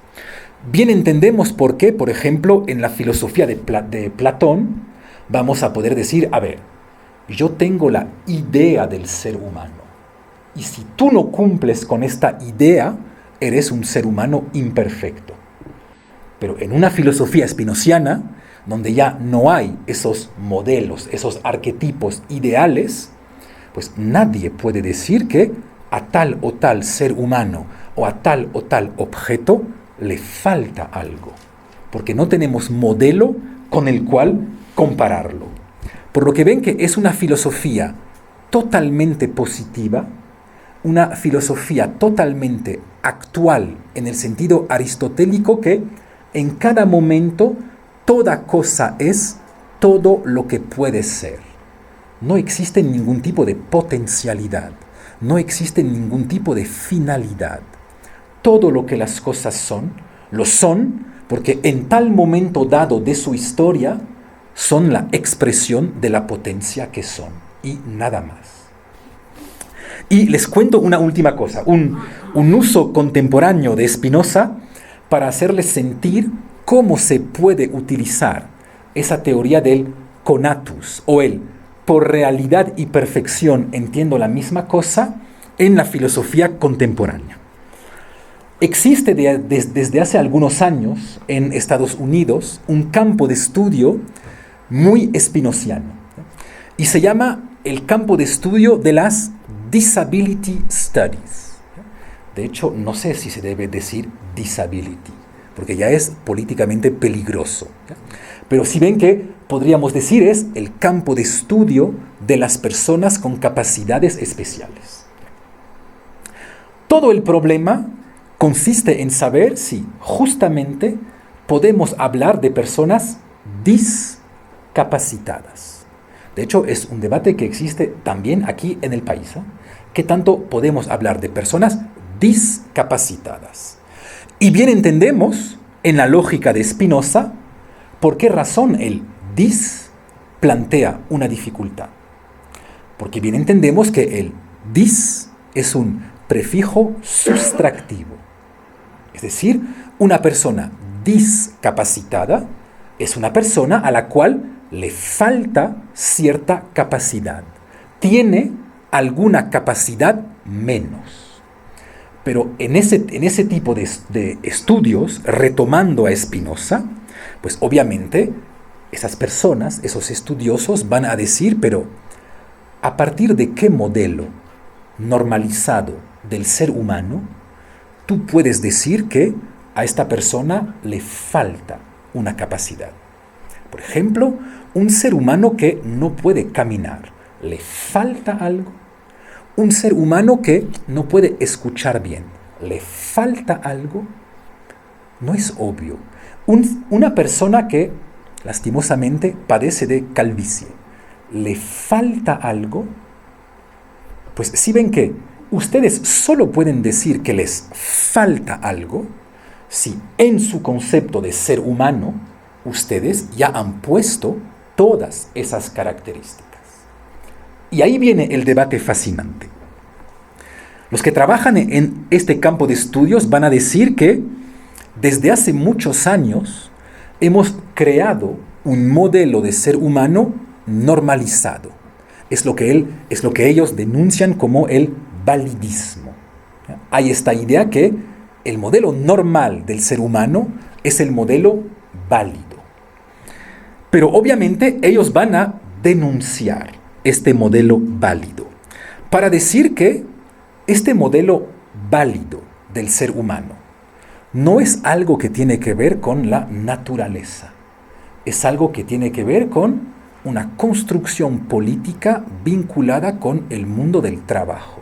Bien entendemos por qué, por ejemplo, en la filosofía de Platón, vamos a poder decir, yo tengo la idea del ser humano, y si tú no cumples con esta idea, eres un ser humano imperfecto. Pero en una filosofía spinoziana, donde ya no hay esos modelos, esos arquetipos ideales, pues nadie puede decir que a tal o tal ser humano o a tal o tal objeto le falta algo, porque no tenemos modelo con el cual compararlo. Por lo que ven que es una filosofía totalmente positiva, una filosofía totalmente actual en el sentido aristotélico, que en cada momento toda cosa es todo lo que puede ser. No existe ningún tipo de potencialidad, no existe ningún tipo de finalidad. Todo lo que las cosas son, lo son porque en tal momento dado de su historia son la expresión de la potencia que son, y nada más. Y les cuento una última cosa, un uso contemporáneo de Spinoza para hacerles sentir cómo se puede utilizar esa teoría del conatus, o el por realidad y perfección entiendo la misma cosa, en la filosofía contemporánea. Existe desde hace algunos años en Estados Unidos un campo de estudio muy spinoziano y se llama el campo de estudio de las Disability Studies. De hecho, no sé si se debe decir disability, porque ya es políticamente peligroso. Pero si ven que podríamos decir es el campo de estudio de las personas con capacidades especiales. Todo el problema consiste en saber si justamente podemos hablar de personas discapacitadas. De hecho, es un debate que existe también aquí en el país. ¿Qué tanto podemos hablar de personas discapacitadas? Y bien entendemos, en la lógica de Spinoza, por qué razón el dis plantea una dificultad. Porque bien entendemos que el dis es un prefijo sustractivo. Es decir, una persona discapacitada es una persona a la cual le falta cierta capacidad. Tiene alguna capacidad menos. Pero en ese tipo de estudios, retomando a Spinoza, pues obviamente esas personas, esos estudiosos van a decir, pero ¿a partir de qué modelo normalizado del ser humano tú puedes decir que a esta persona le falta una capacidad? Por ejemplo, un ser humano que no puede caminar, ¿le falta algo? Un ser humano que no puede escuchar bien, ¿le falta algo? No es obvio. Una persona que lastimosamente padece de calvicie, ¿le falta algo? Pues si ven que ustedes solo pueden decir que les falta algo si en su concepto de ser humano ustedes ya han puesto todas esas características. Y ahí viene el debate fascinante. Los que trabajan en este campo de estudios van a decir que desde hace muchos años hemos creado un modelo de ser humano normalizado. Es lo que ellos denuncian como el validismo. Hay esta idea que el modelo normal del ser humano es el modelo válido. Pero obviamente ellos van a denunciar este modelo válido para decir que este modelo válido del ser humano no es algo que tiene que ver con la naturaleza, es algo que tiene que ver con una construcción política vinculada con el mundo del trabajo.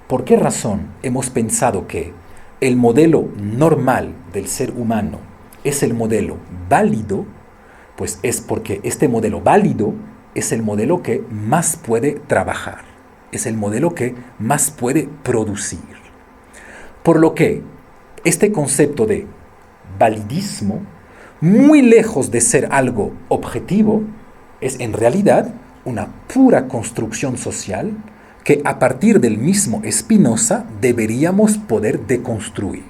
¿Por qué razón hemos pensado que el modelo normal del ser humano es el modelo válido? Pues es porque este modelo válido es el modelo que más puede trabajar, es el modelo que más puede producir. Por lo que este concepto de validismo, muy lejos de ser algo objetivo, es en realidad una pura construcción social que a partir del mismo Spinoza deberíamos poder deconstruir,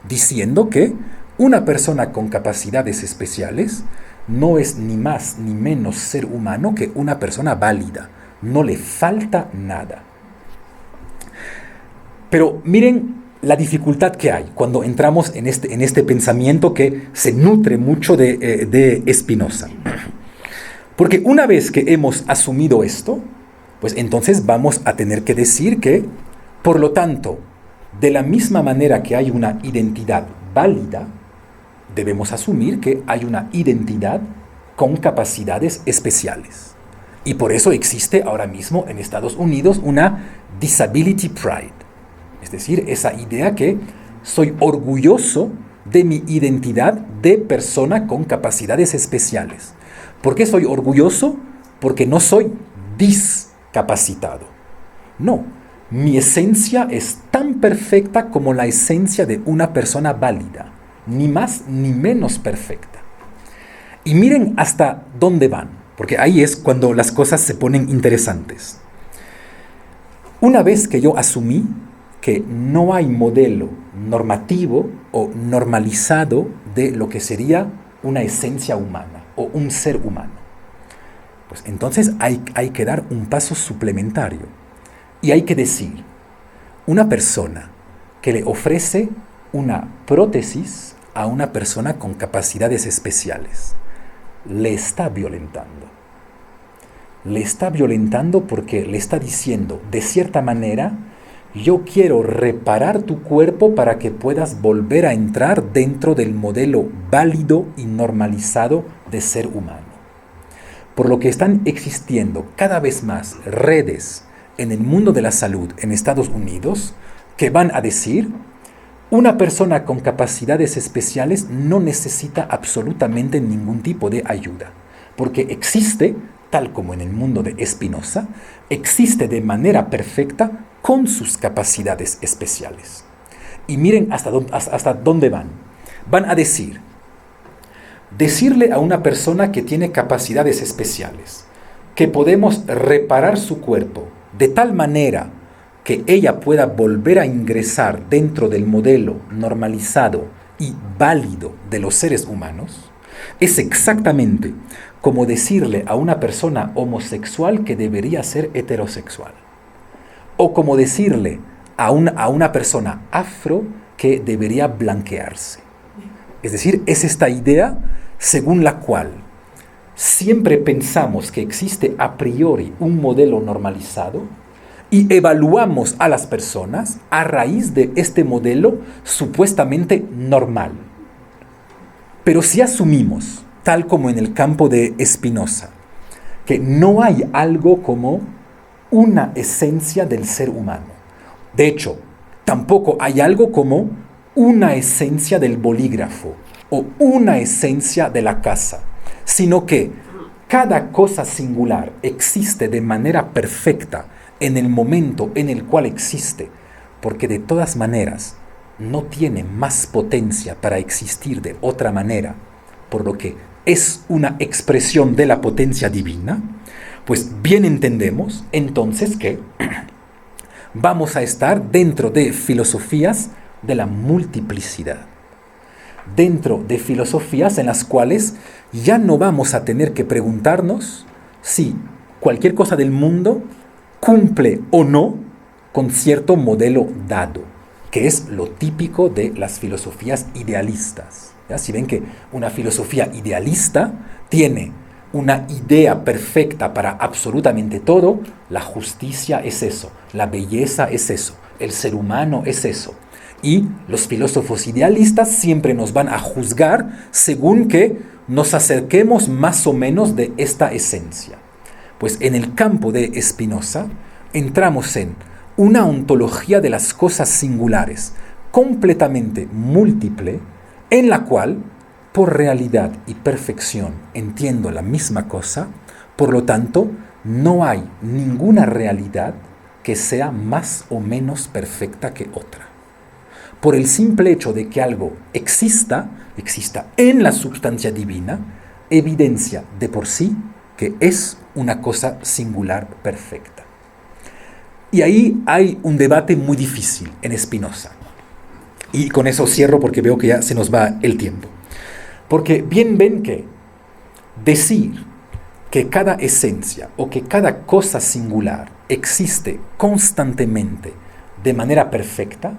diciendo que una persona con capacidades especiales no es ni más ni menos ser humano que una persona válida, no le falta nada. Pero miren la dificultad que hay cuando entramos en este pensamiento que se nutre mucho de Spinoza. Porque una vez que hemos asumido esto, pues entonces vamos a tener que decir que, por lo tanto, de la misma manera que hay una identidad válida, debemos asumir que hay una identidad con capacidades especiales. Y por eso existe ahora mismo en Estados Unidos una disability pride. Es decir, esa idea que soy orgulloso de mi identidad de persona con capacidades especiales. ¿Por qué soy orgulloso? Porque no soy discapacitado. No, mi esencia es tan perfecta como la esencia de una persona válida, ni más ni menos perfecta. Y miren hasta dónde van, porque ahí es cuando las cosas se ponen interesantes. Una vez que yo asumí que no hay modelo normativo o normalizado de lo que sería una esencia humana o un ser humano, pues entonces hay que dar un paso suplementario y hay que decir, una persona que le ofrece una prótesis a una persona con capacidades especiales. Le está violentando. Le está violentando porque le está diciendo, de cierta manera, yo quiero reparar tu cuerpo para que puedas volver a entrar dentro del modelo válido y normalizado de ser humano. Por lo que están existiendo cada vez más redes en el mundo de la salud en Estados Unidos que van a decir, una persona con capacidades especiales no necesita absolutamente ningún tipo de ayuda, porque existe, tal como en el mundo de Spinoza, existe de manera perfecta con sus capacidades especiales. Y miren hasta dónde van. Van a decirle a una persona que tiene capacidades especiales, que podemos reparar su cuerpo de tal manera que ella pueda volver a ingresar dentro del modelo normalizado y válido de los seres humanos, es exactamente como decirle a una persona homosexual que debería ser heterosexual, o como decirle a una persona afro que debería blanquearse. Es decir, es esta idea según la cual siempre pensamos que existe a priori un modelo normalizado y evaluamos a las personas a raíz de este modelo supuestamente normal. Pero si asumimos, tal como en el campo de Spinoza, que no hay algo como una esencia del ser humano. De hecho, tampoco hay algo como una esencia del bolígrafo o una esencia de la casa, sino que cada cosa singular existe de manera perfecta en el momento en el cual existe, porque de todas maneras no tiene más potencia para existir de otra manera, por lo que es una expresión de la potencia divina, pues bien entendemos entonces que vamos a estar dentro de filosofías de la multiplicidad, dentro de filosofías en las cuales ya no vamos a tener que preguntarnos si cualquier cosa del mundo cumple o no con cierto modelo dado, que es lo típico de las filosofías idealistas. ¿Ya? Si ven que una filosofía idealista tiene una idea perfecta para absolutamente todo, la justicia es eso, la belleza es eso, el ser humano es eso. Y los filósofos idealistas siempre nos van a juzgar según que nos acerquemos más o menos de esta esencia. Pues en el campo de Spinoza entramos en una ontología de las cosas singulares completamente múltiple, en la cual, por realidad y perfección, entiendo la misma cosa, por lo tanto, no hay ninguna realidad que sea más o menos perfecta que otra. Por el simple hecho de que algo exista en la substancia divina, evidencia de por sí que es una cosa singular perfecta. Y ahí hay un debate muy difícil en Spinoza. Y con eso cierro porque veo que ya se nos va el tiempo. Porque bien ven que decir que cada esencia o que cada cosa singular existe constantemente de manera perfecta,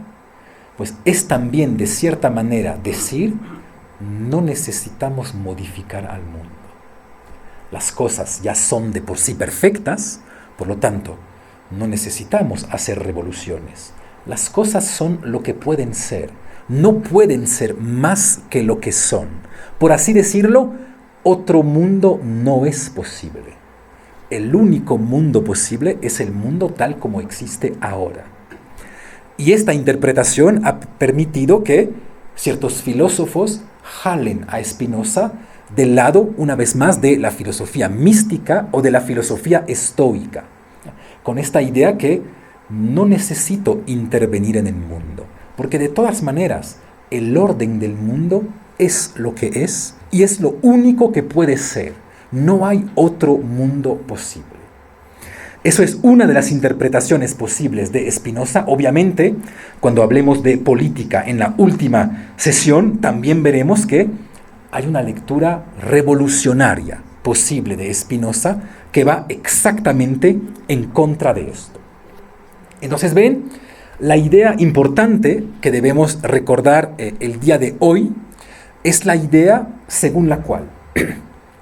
pues es también de cierta manera decir no necesitamos modificar al mundo. Las cosas ya son de por sí perfectas, por lo tanto, no necesitamos hacer revoluciones. Las cosas son lo que pueden ser, no pueden ser más que lo que son. Por así decirlo, otro mundo no es posible. El único mundo posible es el mundo tal como existe ahora. Y esta interpretación ha permitido que ciertos filósofos jalen a Spinoza del lado, una vez más, de la filosofía mística o de la filosofía estoica, con esta idea que no necesito intervenir en el mundo, porque de todas maneras el orden del mundo es lo que es y es lo único que puede ser. No hay otro mundo posible. Eso es una de las interpretaciones posibles de Spinoza. Obviamente, cuando hablemos de política en la última sesión, también veremos que hay una lectura revolucionaria posible de Spinoza que va exactamente en contra de esto. Entonces, ven, La idea importante que debemos recordar el día de hoy es la idea según la cual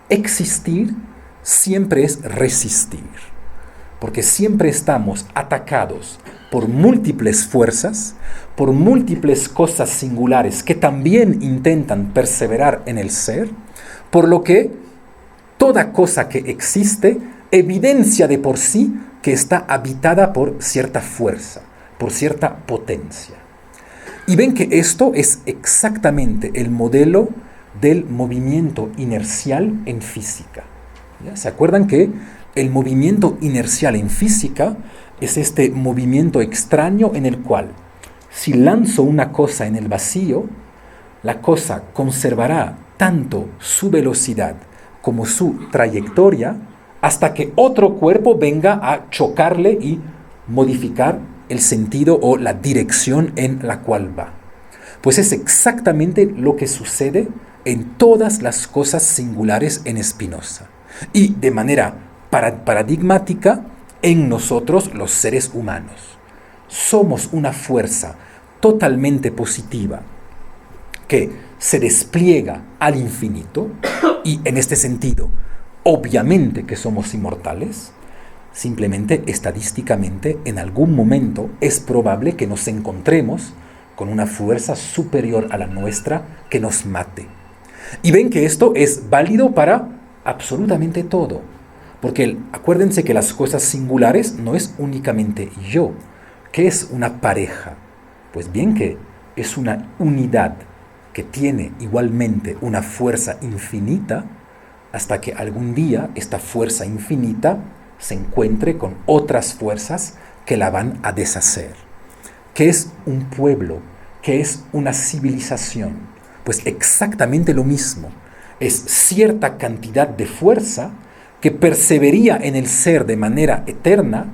existir siempre es resistir, porque siempre estamos atacados por múltiples fuerzas, por múltiples cosas singulares que también intentan perseverar en el ser, por lo que toda cosa que existe evidencia de por sí que está habitada por cierta fuerza, por cierta potencia. Y ven que esto es exactamente el modelo del movimiento inercial en física. ¿Ya? ¿Se acuerdan que el movimiento inercial en física es este movimiento extraño en el cual, si lanzo una cosa en el vacío, la cosa conservará tanto su velocidad como su trayectoria hasta que otro cuerpo venga a chocarle y modificar el sentido o la dirección en la cual va? Pues es exactamente lo que sucede en todas las cosas singulares en Spinoza y de manera paradigmática en nosotros los seres humanos. Somos una fuerza totalmente positiva que se despliega al infinito y en este sentido, obviamente que somos inmortales. Simplemente, estadísticamente, en algún momento es probable que nos encontremos con una fuerza superior a la nuestra que nos mate. Y ven que esto es válido para absolutamente todo. Porque acuérdense que las cosas singulares no es únicamente yo. ¿Qué es una pareja? Pues bien que es una unidad que tiene igualmente una fuerza infinita hasta que algún día esta fuerza infinita se encuentre con otras fuerzas que la van a deshacer. ¿Qué es un pueblo? ¿Qué es una civilización? Pues exactamente lo mismo. Es cierta cantidad de fuerza que perseveraría en el ser de manera eterna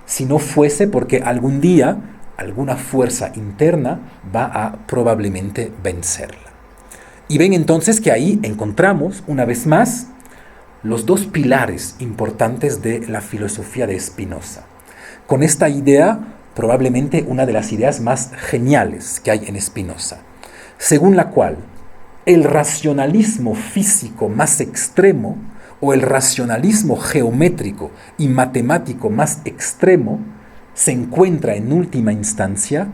si no fuese porque algún día alguna fuerza interna va a probablemente vencerla. Y ven entonces que ahí encontramos una vez más los dos pilares importantes de la filosofía de Spinoza. Con esta idea, probablemente una de las ideas más geniales que hay en Spinoza, según la cual el racionalismo físico más extremo o el racionalismo geométrico y matemático más extremo se encuentra en última instancia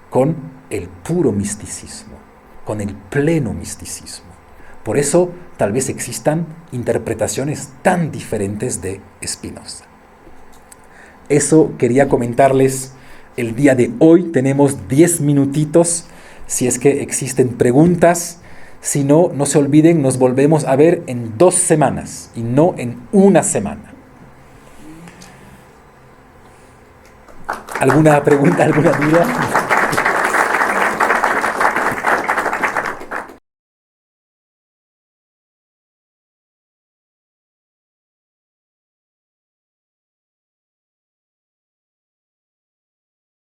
con el puro misticismo, con el pleno misticismo. Por eso tal vez existan interpretaciones tan diferentes de Spinoza. Eso quería comentarles el día de hoy. Tenemos 10 minutitos si es que existen preguntas. Si no, no se olviden, nos volvemos a ver en 2 semanas y no en 1 semana. ¿Alguna pregunta, alguna duda?